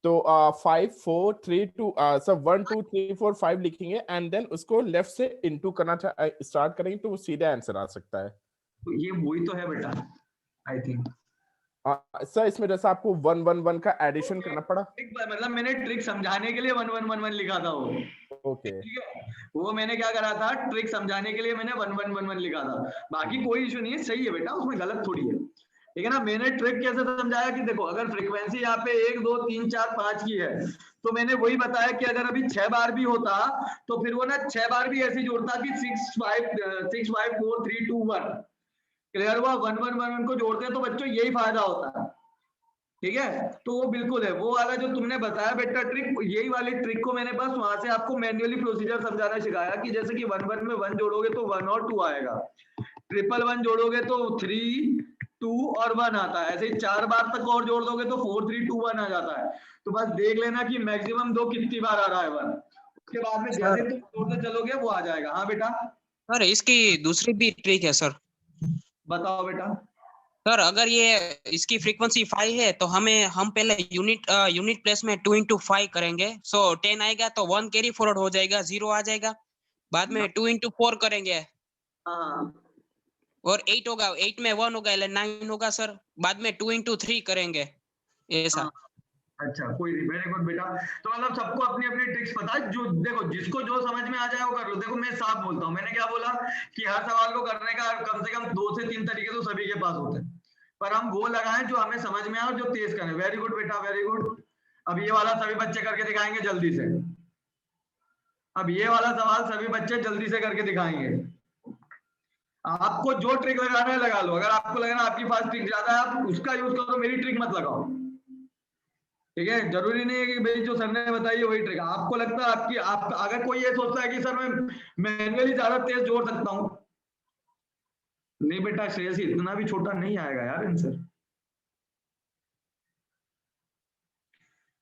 तो 5 4 3 2 सर 1 2 3 4 5 लिखेंगे एंड देन उसको लेफ्ट से इनटू करना स्टार्ट करेंगे तो वो सीधा आंसर आ सकता है। तो ये वही तो है बेटा, आई थिंक। सर इसमें जैसा आपको 1 1 1 का एडिशन करना पड़ा, मतलब मैंने ट्रिक समझाने के लिए 1 1 1 1 लिखा था वो। ओके ठीक है, वो मैंने क्या करा था, ट्रिक समझाने के लिए मैंने 1 1 1 1 लिखा था, बाकी कोई इशू नहीं है, सही है बेटा, उसमें गलत थोड़ी है। ठीक है ना, मैंने ट्रिक कैसे समझाया कि देखो अगर फ्रीक्वेंसी यहाँ पे 1 2 3 4 5 की है तो मैंने वही बताया कि अगर अभी 6 बार भी होता तो फिर वो ना 6 बार भी ऐसे जोड़ता कि 6 5 4 3 2 1। क्लियर हुआ, 1 1 1 1 को जोड़ते हैं तो बच्चों यही फायदा होता है। ठीक है, तो वो बिल्कुल है, वो वाला जो तुमने बताया बेटा ट्रिक, यही वाली ट्रिक को मैंने बस वहां से आपको मैन्युअली प्रोसीजर समझाना सिखाया कि जैसे कि 1 1 में 1 जोड़ोगे तो 1 और 2 आएगा, 1 1 जोड़ोगे तो 3 2 और 1 आता है, ऐसे ही 4 बार तक और जोड़ दोगे तो 4 3 2 1 आ जाता है। तो बस देख लेना कि मैक्सिमम 2 कितनी बार आ रहा है 1, उसके बाद में जैसे तुम जोड़ते चलोगे वो आ जाएगा। हाँ बेटा। सर इसकी दूसरी भी ट्रिक है सर। बताओ बेटा। सर अगर ये इसकी फ्रीक्वेंसी 5 है तो हम पहले यूनिट प्लेस में 2 into 5 करेंगे, सो 10 आएगा तो 1 कैरी फॉरवर्ड हो जाएगा, 0 आ जाएगा। बाद में 2 into 4 करेंगे और 8 होगा, 8 में 1 होगा, 9 होगा सर। बाद में 2 into 3 करेंगे, ऐसा। अच्छा कोई नहीं, वेरी गुड बेटा। तो मतलब सबको अपनी अपनी ट्रिक्स पता है, जो देखो जिसको जो समझ में आ जाए वो कर लो। देखो मैं साफ बोलता हूँ, मैंने क्या बोला कि हर सवाल को करने का कम से कम 2 से 3 तरीके तो सभी के पास होते हैं, पर हम वो लगाएं जो हमें समझ में आए और जो तेज करें। वेरी गुड बेटा, वेरी गुड। अब ये वाला सभी बच्चे करके दिखाएंगे जल्दी से, अब ये वाला सवाल सभी बच्चे जल्दी से करके दिखाएंगे। आपको जो ट्रिक लगाना है लगा लो, अगर आपको लग रहा है आपकी पास ट्रिक ज्यादा है आप उसका यूज करो, मेरी ट्रिक मत लगाओ। ठीक है, जरूरी नहीं है कि भाई जो सर ने बताई है वही ट्रिक। आपको लगता है आपकी आप अगर कोई ये सोचता है कि सर मैं मैनुअली ज्यादा तेज जोड़ सकता हूँ, नहीं बेटा श्रेयस इतना भी छोटा नहीं आएगा यार आंसर।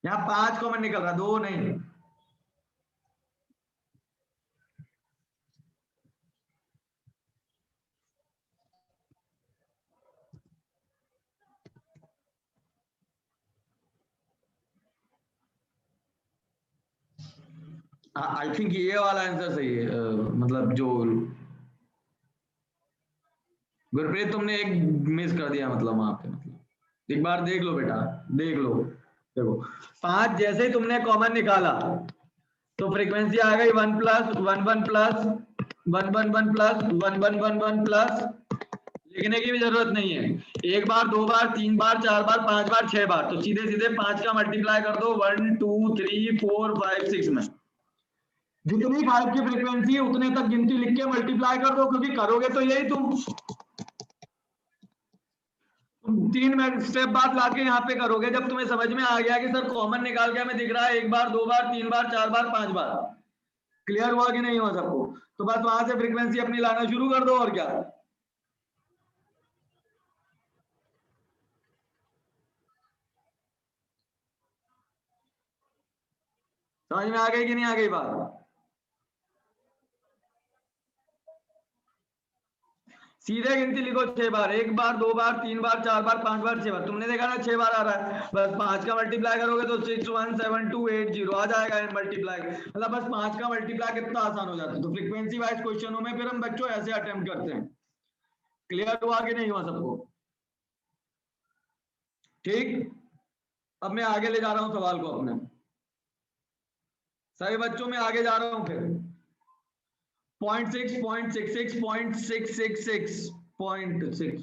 यहाँ 5 कॉमन निकल रहा, 2 नहीं। आई थिंक ये वाला आंसर सही है। मतलब जो गुरप्रीत तुमने एक मिस कर दिया, मतलब वहां पे, मतलब एक बार देख लो बेटा, देख लो। देखो 5 जैसे ही तुमने कॉमन निकाला तो फ्रीक्वेंसी आ गई 1 प्लस 1 1 प्लस 1 1 1 प्लस 1 1 1 1 प्लस। लिखने की भी जरूरत नहीं है, एक बार, 2 बार, 3 बार, 4 बार, 5 बार, 6 बार, तो सीधे सीधे 5 का मल्टीप्लाई कर दो 1 2 3 4 5 6 में। जितनी 5 की फ्रीक्वेंसी है उतने तक गिनती लिख के मल्टीप्लाई कर दो, क्योंकि करोगे तो यही तुम 3 स्टेप बाद लाके यहाँ पे करोगे जब तुम्हें समझ में आ गया कि सर कॉमन निकाल के हमें दिख रहा है 1 बार 2 बार 3 बार 4 बार 5 बार। क्लियर हुआ कि नहीं हुआ सबको? तो बस वहां से फ्रीक्वेंसी अपनी लाना शुरू कर दो, और क्या। समझ में आ गई कि नहीं आ गई बात? सीधे गिनती लिखो 6 बार, 1 बार 2 बार 3 बार 4 बार 5 बार 6 बार। तुमने देखा ना 6 बार आ रहा है, बस 5 का मल्टीप्लाई करोगे तो 617280 आ जाएगा मल्टीप्लाई। मतलब बस 5 का मल्टीप्लाई कितना आसान हो जाता है। तो फ्रीक्वेंसी वाइज क्वेश्चनों में फिर हम बच्चों ऐसे अटेम्प्ट करते हैं। क्लियर हुआ कि नहीं हुआ सबको? ठीक, अब मैं आगे ले जा रहा हूं सवाल को अपने। सभी बच्चों में आगे जा रहा हूं फिर। 0.6 0.66 0.666 0.6।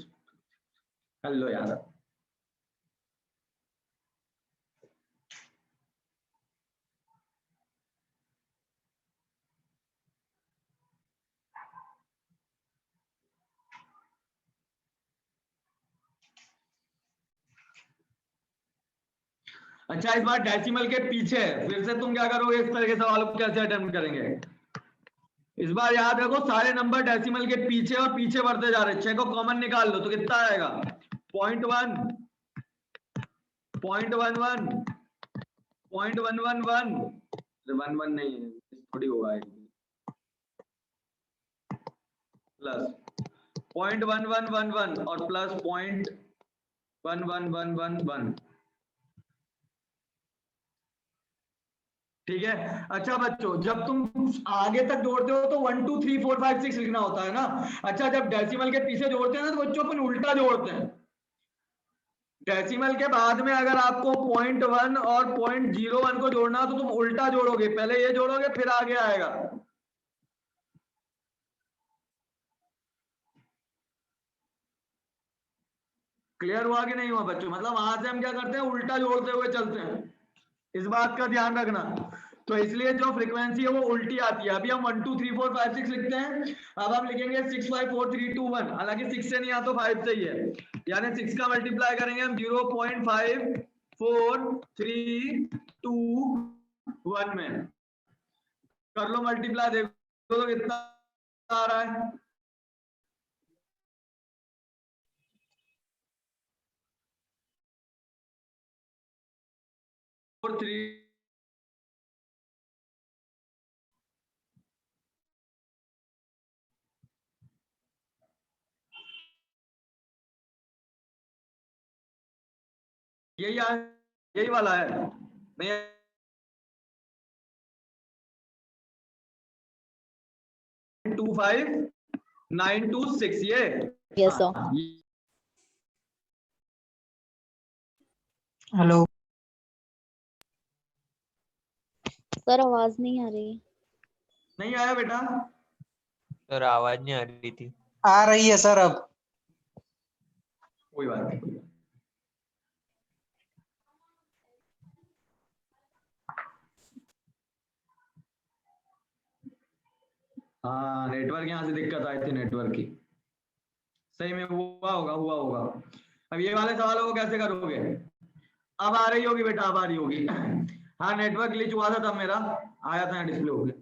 हेलो यार, अच्छा इस बार डेसिमल के पीछे फिर से तुम क्या करोगे, इस तरह के सवाल को कैसे अटेम्प्ट करेंगे? इस बार याद रखो सारे नंबर डेसिमल के पीछे और पीछे बढ़ते जा रहे हैं। 6 को कॉमन निकाल लो तो कितना आएगा? 0.1 0.11 0.111 11 नहीं है, थोड़ी होगा प्लस 0.1111 और प्लस 0.11111। ठीक है। अच्छा बच्चों, जब तुम आगे तक जोड़ते हो तो 1 2 3 4 5 6 लिखना होता है ना। अच्छा जब डेसिमल के पीछे जोड़ते हैं ना तो बच्चों अपन उल्टा जोड़ते हैं। डेसिमल के बाद में अगर आपको 0.1 और 0.01 को जोड़ना तो तुम उल्टा जोड़ोगे, पहले ये जोड़ोगे फिर आगे आएगा। क्लियर हुआ कि नहीं हुआ बच्चों? मतलब वहां से हम क्या करते हैं, उल्टा जोड़ते हुए चलते हैं, इस बात का ध्यान रखना। तो इसलिए जो फ्रीक्वेंसी है वो उल्टी आती है। अभी हम 1 2 3 4 5 6 लिखते हैं, अब हम लिखेंगे 6 5 4 3 2 1। हालांकि 6 से नहीं आ तो 5 से ही है, यानी 6 का मल्टीप्लाई करेंगे हम 0.5 4 3 2 1 में। कर लो मल्टीप्लाई, देखो तो कितना आ रहा है। और 3 यही वाला है नहीं? 25926 ये। Yes sir. हेलो सर आवाज नहीं आ रही। नहीं आया बेटा? सर आवाज नहीं आ रही थी। आ रही है सर अब। कोई बात नहीं, कोई बात। हाँ नेटवर्क यहाँ से दिक्कत आई थी, नेटवर्क की। सही में हुआ होगा, हुआ होगा। अब ये वाले सवालों को कैसे करोगे? अब आ रही होगी बेटा, अब आ रही होगी। हाँ नेटवर्क ग्लिच हुआ था तब मेरा आया था डिस्प्ले हो गया।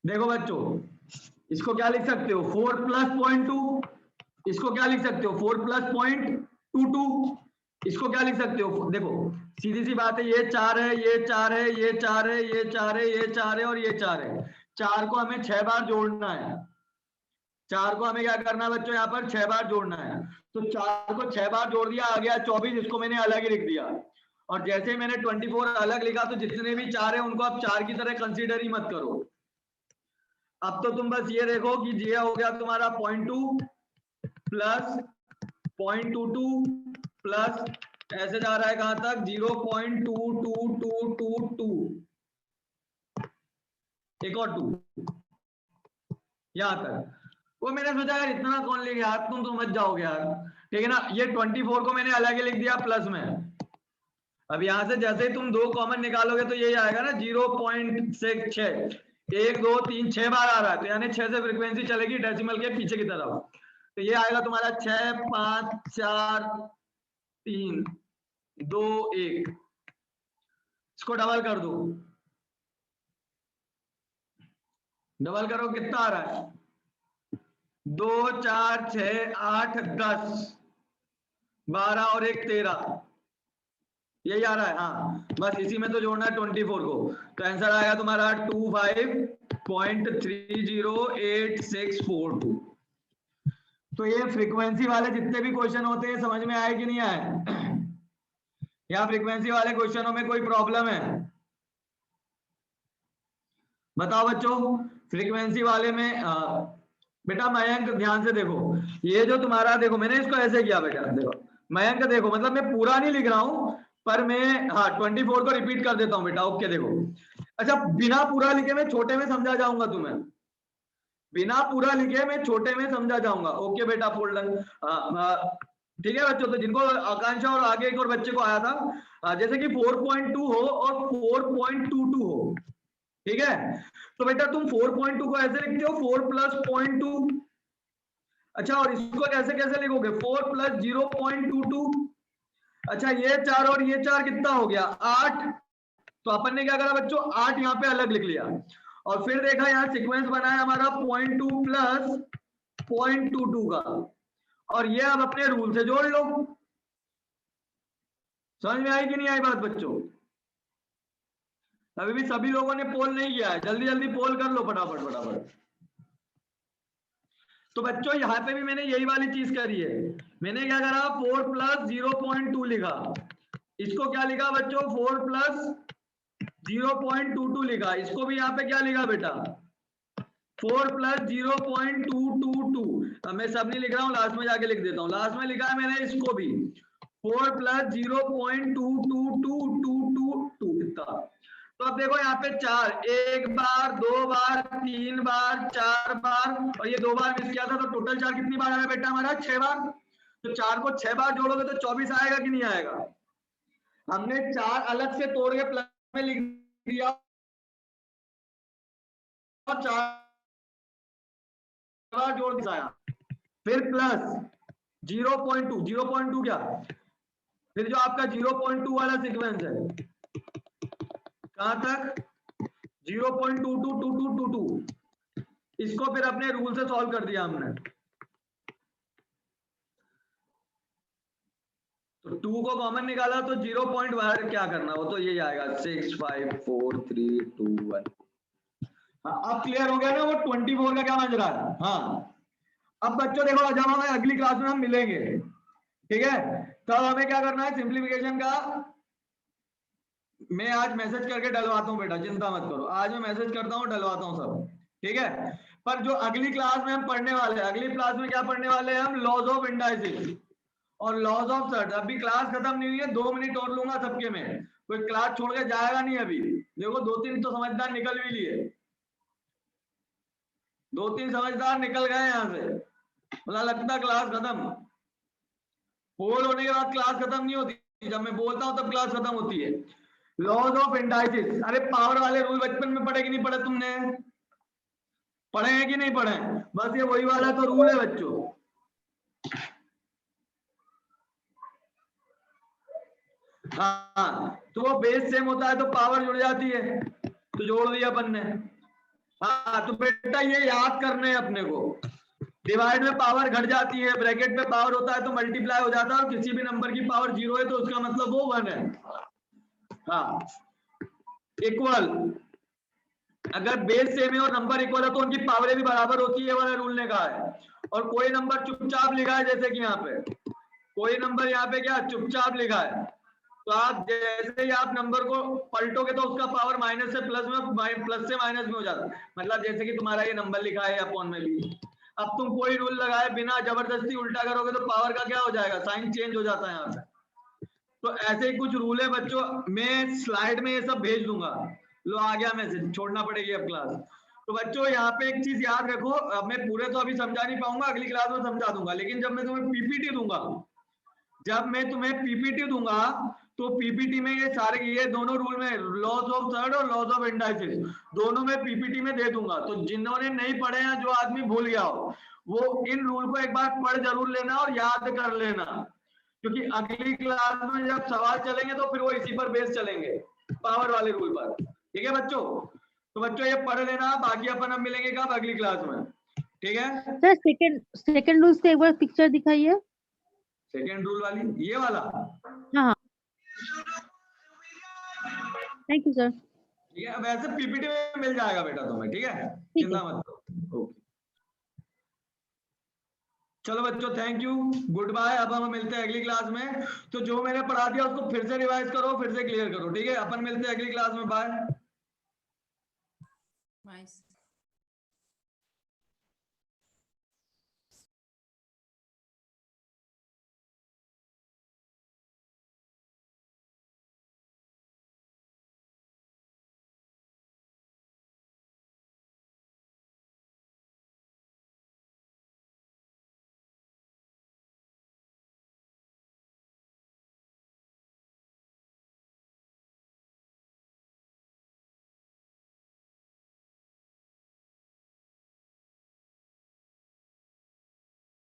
देखो बच्चों, इसको क्या लिख सकते हो 4 प्लस 0.2, इसको क्या लिख सकते हो 4 प्लस 0.22, इसको क्या लिख सकते हो, देखो सीधी सी बात है, ये 4 है, ये 4 है, ये 4 है, ये 4 है, ये 4 है और ये 4 है। 4 को हमें 6 बार जोड़ना है, 4 को हमें क्या करना है बच्चों, यहाँ पर 6 बार जोड़ना है। तो 4 को 6 बार जोड़ दिया, आ गया 24, इसको मैंने अलग ही लिख दिया। और जैसे ही मैंने 24 अलग लिखा, तो जितने भी 4 है उनको आप 4 की तरह कंसीडर ही मत करो। अब तो तुम बस ये देखो कि ये हो गया तुम्हारा 0.2 प्लस 0.22 प्लस ऐसे जा रहा है कहां तक 0.22222, एक और 2 यहां तक। वो मैंने सोचा यार इतना कौन ले गया, तुम समझ जाओगे यार, ठीक है ना। ये 24 को मैंने अलग ही लिख दिया प्लस में। अब यहां से जैसे ही तुम 2 कॉमन निकालोगे तो यही आएगा ना 0.6, 1 2 3 6 बार आ रहा है, तो यानी 6 से फ्रीक्वेंसी चलेगी डेसिमल के पीछे की तरफ। तो ये आएगा तुम्हारा 6 5 4 3 2 1। इसको डबल कर दो, डबल करो कितना आ रहा है 2 4 6 8 10 12 और 1 13, यही आ रहा है। हाँ बस इसी में तो जोड़ना है 24 को, तो आंसर आएगा तुम्हारा 25.308642। तो ये फ्रीक्वेंसी वाले जितने भी क्वेश्चन होते हैं समझ में आए कि नहीं आए? या फ्रीक्वेंसी वाले क्वेश्चनों में कोई प्रॉब्लम है? बताओ बच्चों, फ्रीक्वेंसी वाले में बेटा मयंक ध्यान से देखो, ये जो तुम्हारा देखो मैंने इसको ऐसे किया बेटा, देखो मयंक देखो, मतलब मैं पूरा नहीं लिख रहा हूं पर मैं 24 को रिपीट कर देता हूं बेटा। ओके देखो, अच्छा बिना पूरा लिखे मैं छोटे में समझा जाऊंगा तुम्हें, बिना पूरा लिखे मैं छोटे में समझा जाऊंगा। ओके बेटा फुल डन, ठीक है बच्चों। तो जिनको आकांक्षा और आगे एक और बच्चे को आया था जैसे कि 4.2 हो और 4.22 हो, ठीक है, तो बेटा तुम 4.2 को ऐसे लिखते हो 4 प्लस 0.2। अच्छा और इसको कैसे कैसे लिखोगे 4 प्लस 0.22। अच्छा ये 4 और ये 4 कितना हो गया 8, तो अपन ने क्या करा बच्चों 8 यहाँ पे अलग लिख लिया और फिर देखा यहाँ सीक्वेंस बनाया हमारा 0.2 प्लस 0.22 का, और ये अब अपने रूल से जोड़ लो। समझ में आई कि नहीं आई बात बच्चों? अभी भी सभी लोगों ने पोल नहीं किया है, जल्दी जल्दी पोल कर लो फटाफट फटाफट। तो बच्चों यहाँ पे भी मैंने यही वाली चीज करी है, मैंने क्या करा 4 प्लस 0.2 लिखा, इसको क्या लिखा बच्चों 4 प्लस 0.22 लिखा, इसको भी यहाँ पे क्या लिखा बेटा 4 प्लस 0.222। अब मैं सब नहीं लिख रहा हूँ, लास्ट में जाके लिख देता हूँ, लास्ट में लिखा है मैंने इसको भी 4 प्लस 0.22222 कितना। तो अब देखो यहाँ पे 4, 1 बार 2 बार 3 बार 4 बार और ये 2 बार मिस किया था, तो टोटल 4 कितनी बार आया बेटा हमारा 6 बार। तो 4 को 6 बार जोड़ोगे तो 24 आएगा कि नहीं आएगा? हमने 4 अलग से तोड़ के प्लस में लिख दिया और 4 बार जोड़ दिया, फिर प्लस 0.2 क्या, फिर जो आपका 0.2 वाला सीक्वेंस है कहां तक 0.222222, इसको फिर अपने रूल से सॉल्व कर दिया हमने। तो 2 को कॉमन निकाला तो 0 पॉइंट बाहर क्या करना, वो तो यही आएगा 6 5 4 3 2 1। हाँ अब क्लियर हो गया ना वो 24 का क्या बन रहा है। हाँ अब बच्चों देखो जब हमें अगली क्लास में हम मिलेंगे, ठीक है, तब हमें क्या करना है सिंप्लीफिकेशन का मैं आज मैसेज करके डलवाता हूँ बेटा, चिंता मत करो, आज मैं मैसेज करता हूँ डलवाता हूँ सब, ठीक है। पर जो अगली क्लास में हम पढ़ने वाले हैं, अगली क्लास में क्या पढ़ने वाले हैं हम लॉज ऑफ इंडाइसिस और लॉज ऑफ सर्ट। अभी क्लास खत्म नहीं हुई है, 2 मिनट और लूंगा सबके में, कोई क्लास छोड़ के जाएगा नहीं। अभी देखो 2-3 तो समझदार निकल भी लिए, 2-3 समझदार निकल गए यहाँ से, मतलब लगता क्लास खत्म। पोल होने के बाद क्लास खत्म नहीं होती, जब मैं बोलता हूं तब क्लास खत्म होती है। लॉज ऑफ इंडाइसिस, अरे पावर वाले रूल बचपन में पढ़े कि नहीं पढ़े तुमने? पढ़े हैं कि नहीं पढ़े? बस ये वही वाला तो रूल है बच्चों। हाँ, तो वो बेस सेम होता है तो पावर जुड़ जाती है, तो जोड़ दिया अपन ने। हाँ, तो बेटा ये याद करने हैं अपने को, डिवाइड में पावर घट जाती है, ब्रैकेट में पावर होता है तो मल्टीप्लाई हो जाता है, और किसी भी नंबर की पावर 0 है तो उसका मतलब वो 1 है। हाँ, इक्वल, अगर बेस सेम है और नंबर इक्वल है तो उनकी पावरें भी बराबर होती है, वाला रूल ने कहा है। और कोई नंबर चुपचाप लिखा है, जैसे कि यहाँ पे कोई नंबर यहाँ पे क्या चुपचाप लिखा है, तो आप जैसे ही आप नंबर को पलटोगे तो उसका पावर माइनस से प्लस में, प्लस से माइनस में हो जाता है। मतलब जैसे कि तुम्हारा ये नंबर लिखा है अपॉन में भी, अब तुम कोई रूल लगाए बिना जबरदस्ती उल्टा करोगे तो पावर का क्या हो जाएगा, साइन चेंज हो जाता है यहाँ पे। तो ऐसे ही कुछ रूल है बच्चों, मैं स्लाइड में ये सब भेज दूंगा। लो आ गया मैसेज, छोड़ना पड़ेगी अब क्लास। तो बच्चों यहाँ पे एक चीज याद रखो, अब मैं पूरे तो अभी समझा नहीं पाऊंगा, अगली क्लास में समझा दूंगा, लेकिन जब मैं तुम्हें पीपीटी दूंगा, जब मैं तुम्हें पीपीटी दूंगा तो पीपीटी में ये सारे, ये दोनों रूल में, लॉज ऑफ थर्ड और लॉज ऑफ इंडाइसिस, दोनों में पीपीटी में दे दूंगा। तो जिन्होंने नहीं पढ़े हैं, जो आदमी भूल गया हो, वो इन रूल को एक बार पढ़ जरूर लेना और याद कर लेना, क्योंकि अगली क्लास में जब सवाल चलेंगे तो फिर वो इसी पर बेस चलेंगे, पावर वाले रूल पर। ठीक है बच्चों? तो बच्चों ये पढ़ लेना, बाकी अपन अब मिलेंगे कब, अगली क्लास में। ठीक है सर, सेकंड रूल से एक बार पिक्चर दिखाइए। सेकेंड रूल वाली, ये वाला? हाँ, थैंक यू सर। ठीक है, वैसे पीपीटी में मिल जाएगा बेटा तुम्हें, ठीक है, चिंता मत करो। ओके, चलो बच्चों, थैंक यू, गुड बाय। अब हम मिलते हैं अगली क्लास में। तो जो मैंने पढ़ा दिया उसको फिर से रिवाइज करो, फिर से क्लियर करो, ठीक है? अपन मिलते हैं अगली क्लास में, बाय।